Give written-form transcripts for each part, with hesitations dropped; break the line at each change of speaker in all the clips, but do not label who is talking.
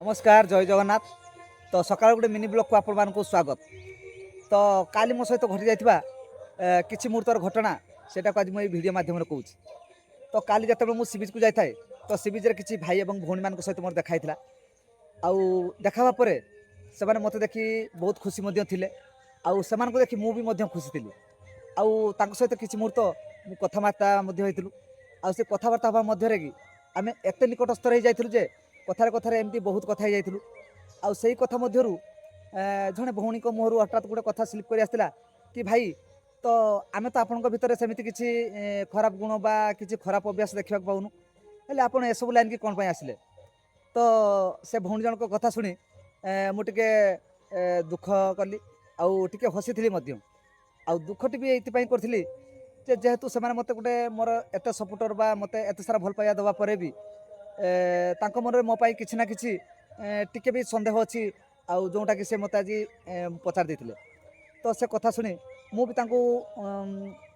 नमस्कार जय जगन्नाथ। तो सकाल गोटे मिनी ब्लॉग को आपण को स्वागत। तो काली मो सहित घटी जाइथिबा किछि मुहूर्तर घटना सेटा को आज मैं वीडियो माध्यम रे कहूछि। तो काली जते मु सी बीच को जाइथाय तो सी बीच रे किछि भाई एवं भौणी मान सहित मोर देखाइथिला। आउ देखावा परे से माने मते देखि बहुत खुशी मध्य थिले। आउ सेमान को देखि मु भी मध्य खुशी थिली। आउ तांको सहित किछि मुहूर्त मु कथाबार्ता मध्य होइथिलु। आउ से कथाबार्ता हवा मध्य रे कि आमे एते निकटस्थ रहि जाइथिलु जे कथारे कथारे एमती बहुत कथा जाइथिलु। आउ सेही कथा मध्यरु जणे भौणी को मुहरु हठात गोटे कथा स्लिप करि आस्तिला कि भाई तो आमे तो आपनक भितर सेमिति किछि खराब गुण बा किछि खराब अभ्यास देखिबा पाउनु, हेले आपण एसबु लाइन की कोन पय आसिले। तो से भौणी जनक कथा शुणी मु टिके दुख कली आउ टिके हसिथिली मध्य। आउ दुखटी भी एइथिपाई करथिली जे जेहेतु सेमाने मते गोटे मोर एते सपोर्टर बा मते एते सारा भल पाइया दवा परे भी तांको मनरे मो पाई किछि ना किछि टिके भी संदेह अछि। आउ जोंटा कि से मते आज पचार देथिले तो से कथा शुणी मु भी तांको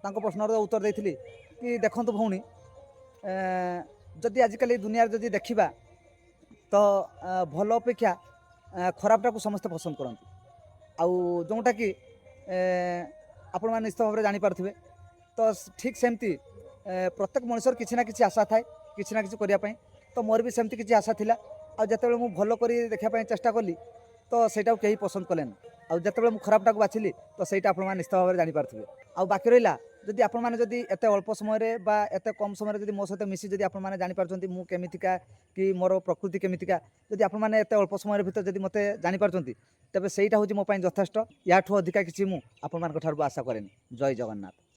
तांको प्रश्नर उत्तर देथिली कि देखंतु भौणी जदि आजिकल दुनिया जदि देखिबा तो भल अपेक्षा खराबटा को समस्त पसंद करती। आउ जोंटा कि आपण माने निश्चित भाव में जानी पारथिबे। तो ठीक सेमती प्रत्येक मनुष्यर किछि ना किछि आशा थाए किछि ना किछि करिया पई। तो मोर भी सेमती किछि आशा थिला। आ जतेबेले मु भलो करी देखिया पई चेष्टा कली तो सेटा केही पसंद कलेन। आ जतेबेले मु खराबटा को बाछिली तो सेटा आपण माने निश्चित भाव में जानी पारथिबे। आ बाकी रहिला जदि आपण माने जदि एते अल्प समय रे बा एते कम समय रे जदि मो सहित मिसी जदि आपण माने जानी पारछंती मु केमितिका कि मोर प्रकृति केमितिका जदि आपण माने एते अल्प समय भितर जदि मते जानी पारछंती तबे सेटा होची मो पई यथेष्ट। याठू अधिका किछि मु आपण मान ठार आशा करेनी। जय जगन्नाथ।